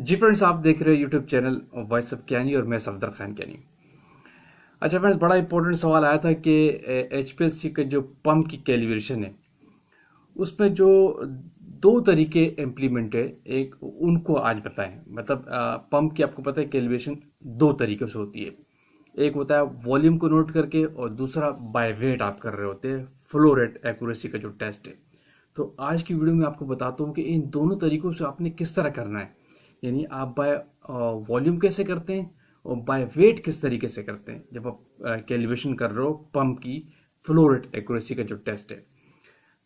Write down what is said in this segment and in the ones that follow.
जी friends, आप देख रहे हो यूट्यूब चैनल वॉइस ऑफ कैनी और मैं सफदर खान कैनी। अच्छा फ्रेंड्स, बड़ा इंपॉर्टेंट सवाल आया था कि एचपीएलसी का जो पंप की कैलिब्रेशन है उसमें जो दो तरीके इम्प्लीमेंट है, एक उनको आज बताएं। मतलब पंप की आपको पता है कैलिब्रेशन दो तरीके से होती है। एक होता है वॉल्यूम को नोट करके और दूसरा बाय वेट आप कर रहे होते हैं फ्लो रेट एक्यूरेसी का जो टेस्ट है। तो आज की वीडियो में आपको बताता हूँ कि इन दोनों तरीकों से आपने किस तरह करना है। यानी आप बाय वॉल्यूम कैसे करते हैं और बाय वेट किस तरीके से करते हैं जब आप कैलिब्रेशन कर रहे हो पंप की फ्लो रेट एक्यूरेसी का जो टेस्ट है।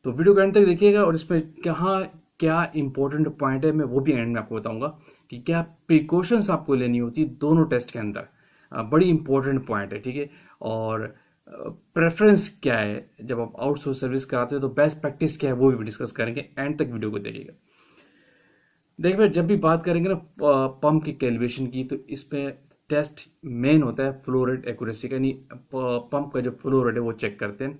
तो वीडियो को एंड तक देखिएगा और इसमें कहाँ क्या इंपॉर्टेंट पॉइंट है मैं वो भी एंड में आपको बताऊंगा कि क्या प्रिकॉशंस आपको लेनी होती है दोनों टेस्ट के अंदर। बड़ी इंपॉर्टेंट पॉइंट है, ठीक है। और प्रेफरेंस क्या है जब आप आउटसोर्स सर्विस कराते हो, तो बेस्ट प्रैक्टिस क्या है वो भी डिस्कस करेंगे। एंड तक वीडियो को देखिएगा। देखिए, जब भी बात करेंगे ना पंप की कैलिब्रेशन की, तो इसमें टेस्ट मेन होता है फ्लो रेट एक्यूरेसी का। यानी पंप का जो फ्लो रेट है वो चेक करते हैं।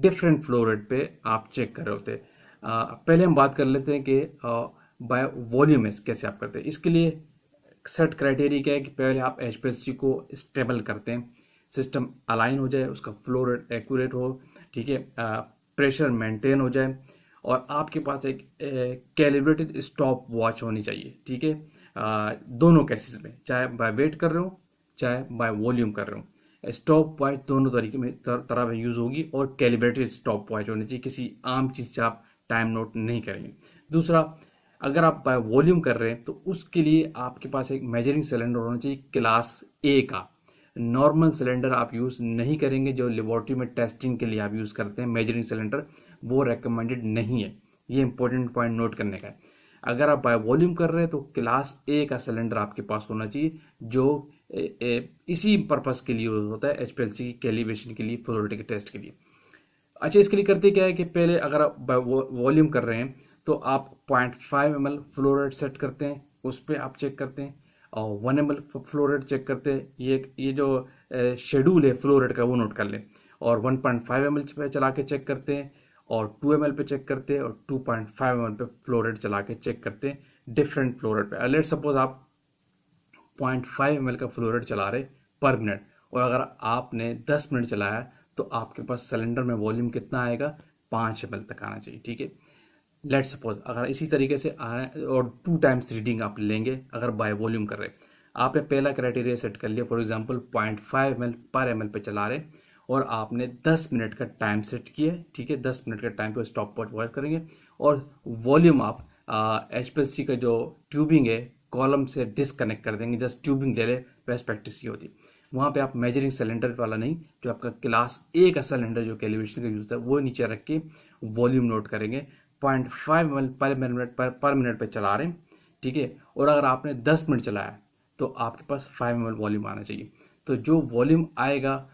डिफरेंट फ्लो रेट पे आप चेक कर रहे होते हैं। पहले हम बात कर लेते हैं कि बाय वॉल्यूम में कैसे आप करते हैं। इसके लिए सेट क्राइटेरिया क्या है कि पहले आप एचपीएलसी को स्टेबल करते हैं, सिस्टम अलाइन हो जाए, उसका फ्लो रेट एक्यूरेट हो, ठीक है, प्रेशर मेंटेन हो जाए और आपके पास एक कैलिब्रेटेड स्टॉप वॉच होनी चाहिए, ठीक है। दोनों केसेस में, चाहे बाय वेट कर रहे हो चाहे बाय वॉल्यूम कर रहे हो, स्टॉप वॉच दोनों तरीके में तरह में यूज होगी और कैलिब्रेटेड स्टॉप वॉच होनी चाहिए। किसी आम चीज से आप टाइम नोट नहीं करेंगे। दूसरा, अगर आप बाय वॉल्यूम कर रहे हैं तो उसके लिए आपके पास एक मेजरिंग सिलेंडर होना चाहिए क्लास ए का। नॉर्मल सिलेंडर आप यूज़ नहीं करेंगे जो लेबोरेटरी में टेस्टिंग के लिए आप यूज़ करते हैं मेजरिंग सिलेंडर, वो रेकमेंडेड नहीं है। ये इंपॉर्टेंट पॉइंट नोट करने का है। अगर आप बाय वॉल्यूम कर रहे हैं तो क्लास ए का सिलेंडर आपके पास होना चाहिए जो इसी पर्पस के लिए यूज होता है, एचपीएलसी की कैलिब्रेशन के लिए, फ्लोरिटी के टेस्ट के लिए। अच्छा, इसके लिए करते क्या है कि पहले अगर आप वॉल्यूम कर रहे हैं तो आप 0.5 ml फ्लो रेट सेट करते हैं, उस पर आप चेक करते हैं। और 1 ml फ्लो रेट चेक करते हैं। ये जो शेड्यूल है फ्लो रेट का वो नोट कर लें। और 1.5 ml पे चला के चेक करते हैं और 2 ml पे चेक करते हैं और 2.5 ml पे फ्लो रेट चला के चेक करते हैं डिफरेंट फ्लो रेट पे। लेट सपोज आप 0.5 ml का फ्लो रेट चला रहे पर मिनट और अगर आपने 10 मिनट चलाया तो आपके पास सिलेंडर में वॉल्यूम कितना आएगा, 5 ml तक आना चाहिए, ठीक है। लेट सपोज अगर इसी तरीके से आ रहा है और 2 टाइम्स रीडिंग आप लेंगे अगर बाय वॉल्यूम कर रहे हैं। आपने पहला क्राइटेरिया सेट कर लिया, फॉर एग्जांपल 0.5 ml पर ml पे चला रहे और आपने 10 मिनट का टाइम सेट किया है, ठीक है। 10 मिनट का टाइम पे स्टॉप वॉच वॉच करेंगे और वॉल्यूम आप एचपीएलसी का जो ट्यूबिंग है कॉलम से डिसकनेक्ट कर देंगे, जस्ट ट्यूबिंग ले ले। बेस्ट प्रैक्टिस ये होती है। वहाँ पे आप मेजरिंग सिलेंडर वाला नहीं, जो आपका क्लास ए का सिलेंडर जो कैलिब्रेशन का यूज होता है वो नीचे रख के वॉल्यूम नोट करेंगे। 0.5 ml पर मिनट पे चला रहे हैं, ठीक है। और अगर आपने 10 मिनट चलाया तो आपके पास 5 ml वॉल्यूम आना चाहिए। तो जो वॉल्यूम आएगा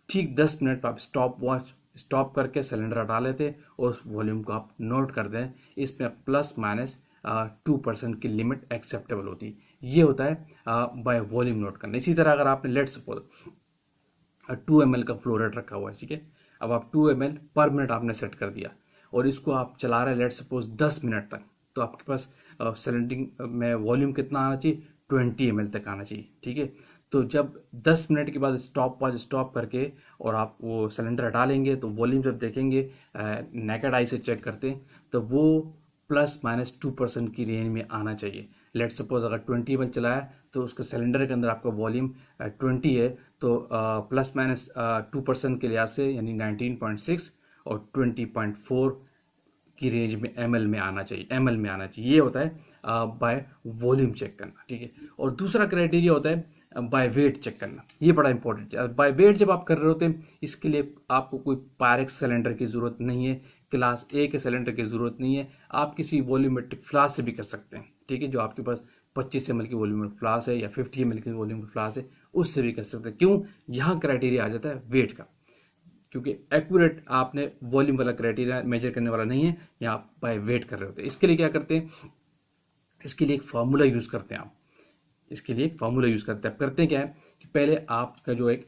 ठीक 10 मिनट पर आप स्टॉप वॉच स्टॉप करके सिलेंडर हटा लेते और उस वॉल्यूम को आप नोट कर दें। इसमें प्लस माइनस 2% की लिमिट एक्सेप्टेबल होती है। ये होता है बाय वॉल्यूम नोट करना। इसी तरह अगर आपने लेट सपोज 2 ml का फ्लो रेट रखा हुआ है, ठीक है। अब आप 2 ml पर मिनट आपने सेट कर दिया और इसको आप चला रहे लेट सपोज 10 मिनट तक, तो आपके पास सिलेंडिंग में वॉल्यूम कितना आना चाहिए, 20 ml तक आना चाहिए, ठीक है। तो जब 10 मिनट के बाद स्टॉप वॉच स्टॉप करके और आप वो सिलेंडर हटा लेंगे तो वॉल्यूम जब देखेंगे नेकेड आई से चेक करते हैं तो वो प्लस माइनस 2% की रेंज में आना चाहिए। लेट सपोज अगर 20 ml चलाया तो उसके सिलेंडर के अंदर आपका वॉल्यूम 20 है, तो प्लस माइनस 2% के लिहाज से यानी 19.6 और 20.4 की रेंज में एमएल में आना चाहिए, एमएल में आना चाहिए। ये होता है बाय वॉल्यूम चेक करना, ठीक है। और दूसरा क्राइटेरिया होता है बाय वेट चेक करना। ये बड़ा इंपॉर्टेंट है। बाय वेट जब आप कर रहे होते हैं इसके लिए आपको कोई पायरेक्स सिलेंडर की जरूरत नहीं है, क्लास ए के सिलेंडर की जरूरत नहीं है। आप किसी वॉल्यूमेट्रिक फ्लास्क से भी कर सकते हैं, ठीक है। जो आपके पास 25 ml की वॉल्यूम फ्लास्क है या 50 ml की वॉल्यूम फ्लास्क है उससे भी कर सकते हैं। क्यों, यहाँ क्राइटेरिया आ जाता है वेट का, क्योंकि एक्यूरेट आपने वॉल्यूम वाला क्राइटेरिया मेजर करने वाला नहीं है, यहाँ आप बाय वेट कर रहे होते हैं। इसके लिए क्या करते हैं, इसके लिए एक फार्मूला यूज करते हैं आप। इसके लिए एक फार्मूला यूज करते हैं। करते हैं क्या है कि पहले आपका जो एक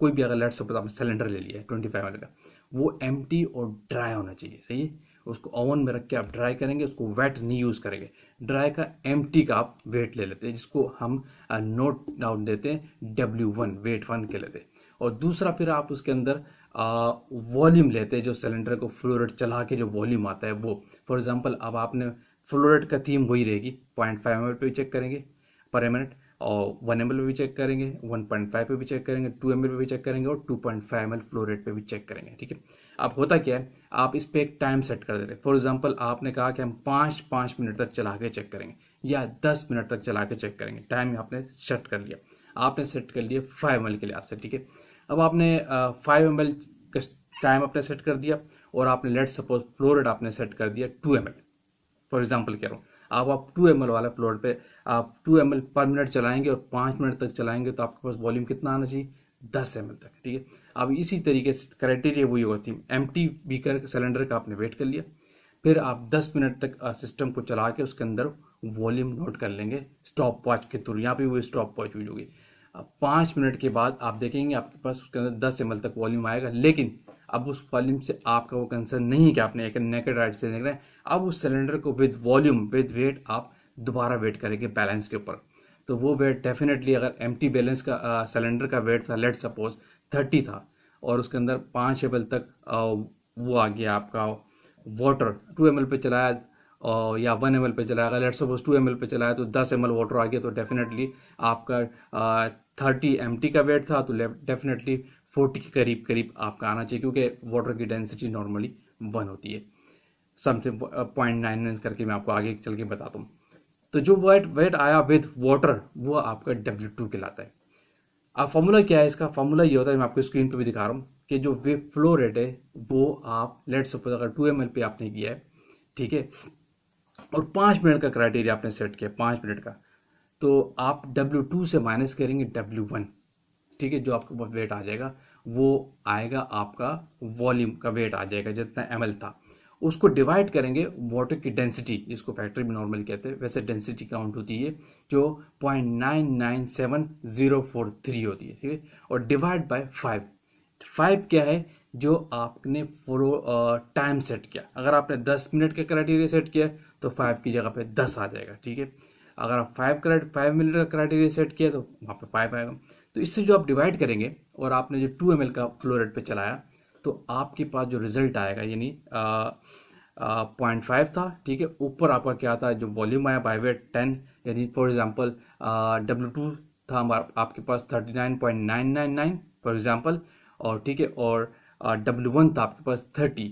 कोई भी अगर लेट सपोज आपने सिलेंडर ले लिया है 25 ml का, वो एम्प्टी और ड्राई होना चाहिए, सही है। उसको ओवन में रख के आप ड्राई करेंगे, उसको वेट नहीं यूज करेंगे। ड्राई का एम्प्टी का आप वेट ले लेते हैं, जिसको हम नोट डाउन देते हैं W1, वेट 1 के लेते हैं। और दूसरा फिर आप उसके अंदर वॉल्यूम लेते हैं, जो सिलेंडर को फ्लोरेट चला के जो वॉल्यूम आता है वो। फॉर एग्जांपल अब आपने फ्लोरेट का थीम वही रहेगी, 0.5 ml पे भी चेक करेंगे पर मिनट, और 1 ml पे भी चेक करेंगे, 1.5 पे भी चेक करेंगे, 2 ml पे भी चेक करेंगे और 2.5 ml फ्लोरेट पे भी चेक करेंगे। ठीक है, अब होता क्या है, आप इस पे एक टाइम सेट कर देते हैं। फॉर एग्जांपल आपने कहा कि हम 5 मिनट तक चला के चेक करेंगे या 10 मिनट तक चला के चेक करेंगे, टाइम आपने सेट कर लिया। आपने सेट कर लिया 5 ml के लिए आपसे। ठीक है, अब आपने 5 ml का टाइम आपने सेट कर दिया और आपने लेट सपोज फ्लोरेट आपने सेट कर दिया 2 ml, फॉर एग्जांपल कह रहा हूँ। अब आप 2 ml वाला फ्लोरेट पे आप 2 ml पर मिनट चलाएंगे और 5 मिनट तक चलाएंगे तो आपके पास वॉल्यूम कितना आना चाहिए, 10 ml तक। ठीक है, अब इसी तरीके से क्राइटेरिया वही होती है, एम्प्टी बीकर सिलेंडर का आपने वेट कर लिया, फिर आप 10 मिनट तक सिस्टम को चला के उसके अंदर वॉल्यूम नोट कर लेंगे स्टॉप वॉच के थ्रू। यहाँ पे वो स्टॉप वॉच यूज होगी। अब 5 मिनट के बाद आप देखेंगे आपके पास उसके अंदर 10 ml तक वॉल्यूम आएगा, लेकिन अब उस वॉल्यूम से आपका वो कंसर्न नहीं है कि आपने एक नेकेड राइट से देख रहे हैं। अब उस सिलेंडर को विद वॉल्यूम विद वेट आप दोबारा वेट करेंगे बैलेंस के ऊपर। तो वो वेट डेफिनेटली, अगर एम्प्टी बैलेंस का सिलेंडर का वेट था लेट सपोज 30 था और उसके अंदर 5 ml तक वो आ गया आपका वाटर, 2 ml पे चलाया और या 1 ml पे चलाया, अगर लेट सपोज 2 ml पे चलाया तो 10 ml वाटर आ गया, तो डेफिनेटली आपका 30 एम्प्टी का वेट था तो डेफिनेटली 40 के करीब करीब आपका आना चाहिए, क्योंकि वाटर की डेंसिटी नॉर्मली 1 होती है। समथिंग 0.99 करके मैं आपको आगे चल के बताता हूँ। तो जो वेट आया विद वाटर वो आपका W2 कहलाता है। अब फॉर्मूला क्या है इसका, फॉर्मूला ये होता है, मैं आपको स्क्रीन पे भी दिखा रहा हूँ कि जो वे फ्लो रेट है वो आप लेट सपोज अगर 2 ml पे आपने किया है, ठीक है, और 5 मिनट का क्राइटेरिया आपने सेट किया 5 मिनट का, तो आप W2 से माइनस करेंगे W1। ठीक है, जो आपके पास वेट आ जाएगा वो आएगा आपका वॉल्यूम का वेट आ जाएगा जितना ml था, उसको डिवाइड करेंगे वाटर की डेंसिटी, जिसको फैक्ट्री में नॉर्मल कहते हैं, वैसे डेंसिटी काउंट होती है जो 0.997043 होती है। ठीक है, और डिवाइड बाय 5। 5 क्या है, जो आपने टाइम सेट किया। अगर आपने 10 मिनट का क्राइटेरिया सेट किया तो 5 की जगह पे 10 आ जाएगा। ठीक है, अगर आप 5 मिनट का क्राइटेरिया सेट किया तो वहाँ पे 5 आएगा। तो इससे जो आप डिवाइड करेंगे और आपने जो 2 ml का फ्लो रेट पे चलाया तो आपके पास जो रिजल्ट आएगा यानी 0.5 था। ठीक है, ऊपर आपका क्या था, जो वॉल्यूम आया बाय वेट 10, यानी फॉर एग्जांपल W2 था आपके पास 39.999 फॉर एग्जांपल, और ठीक है, और W1 था आपके पास 30।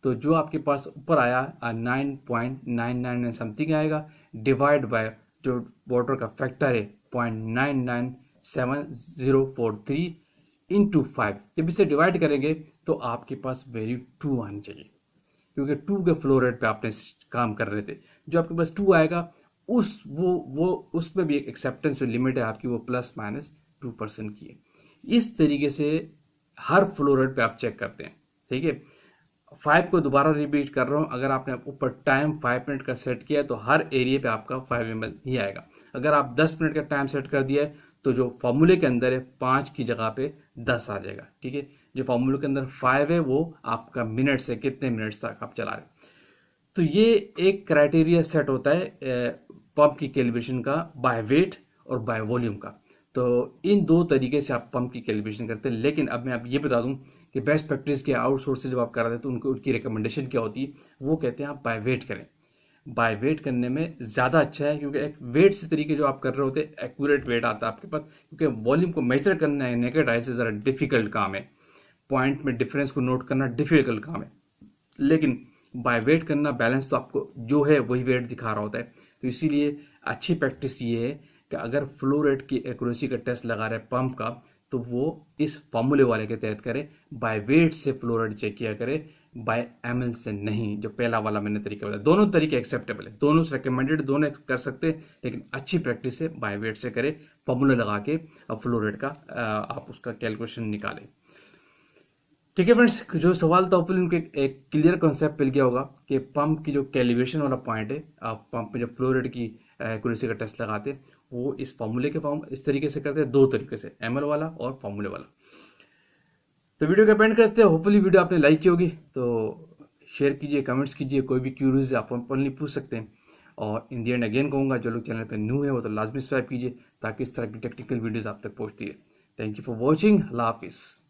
तो जो आपके पास ऊपर आया 9.999 समथिंग आएगा, डिवाइड बाय जो वाटर का फैक्टर है 0.997043 इंटू 5। जब इसे डिवाइड करेंगे तो आपके पास वैल्यू 2 आनी चाहिए, क्योंकि 2 के फ्लो रेट पे आपने काम कर रहे थे। जो आपके पास 2 आएगा वो उसमें भी एक एक्सेप्टेंस जो लिमिट है आपकी वो ±2% की है। इस तरीके से हर फ्लो रेट पे आप चेक करते हैं। ठीक है, 5 को दोबारा रिपीट कर रहा हूँ, अगर आपने ऊपर टाइम 5 मिनट का सेट किया है तो हर एरिया पे आपका 5 ml ही आएगा। अगर आप 10 मिनट का टाइम सेट कर दिया है तो जो फॉर्मूले के अंदर है 5 की जगह पे 10 आ जाएगा। ठीक है, जो फॉर्मूले के अंदर 5 है वो आपका मिनट से कितने मिनट्स तक आप चला रहे हैं। तो ये एक क्राइटेरिया सेट होता है पंप की कैलिब्रेशन का बाय वेट और बाय वॉल्यूम का। तो इन दो तरीके से आप पंप की कैलिब्रेशन करते हैं। लेकिन अब मैं आप ये बता दूं कि बेस्ट प्रैक्टिस के आउटसोर्स से जब आप कर रहे थे तो उनकी रिकमेंडेशन क्या होती है, वो कहते हैं आप बाय वेट करें। बाय वेट करने में ज़्यादा अच्छा है, क्योंकि एक वेट से तरीके जो आप कर रहे होते हैं एक्यूरेट वेट आता है आपके पास, क्योंकि वॉल्यूम को मेजर करना है नेकेड आई से ज़रा डिफिकल्ट काम है, पॉइंट में डिफरेंस को नोट करना डिफिकल्ट काम है। लेकिन बाय वेट करना, बैलेंस तो आपको जो है वही वेट दिखा रहा होता है। तो इसीलिए अच्छी प्रैक्टिस ये है कि अगर फ्लो रेट की एक्यूरेसी का टेस्ट लगा रहे पंप का तो वो इस फॉर्मूले वाले के तहत करे, बाय वेट से फ्लो रेट चेक किया करे, बाय ml से नहीं, जो पहला वाला मैंने तरीका बताया। दोनों तरीके एक्सेप्टेबल है, दोनों से रिकमेंडेड, दोनों कर सकते हैं, लेकिन अच्छी प्रैक्टिस है बाय वेट से करे, फॉर्मूला लगा के फ्लो रेट का आप उसका कैलकुलेशन निकालें। ठीक है फ्रेंड्स, जो सवाल था फिर उनके एक क्लियर कॉन्सेप्ट मिल गया होगा कि पंप की जो कैलिब्रेशन वाला पॉइंट है, आप पंप में जो फ्लो रेट की एक्यूरेसी का टेस्ट लगाते हैं वो इस फॉर्मूले के फॉर्म इस तरीके से करते हैं, दो तरीके से, ml वाला और फॉर्मूले वाला। तो वीडियो का पेंड करते हैं, होपफुली वीडियो आपने लाइक की होगी, तो शेयर कीजिए, कमेंट्स कीजिए, कोई भी क्यूरीज आप ओपनली पूछ सकते हैं। और इन दी एंड अगेन कहूँगा, जो लोग चैनल पर न्यू है वो तो लाजमी सब्सक्राइब कीजिए ताकि इस तरह की टेक्निकल वीडियोज़ आप तक पहुँचती है। Thank you for watching. अल्लाह हाफिज़।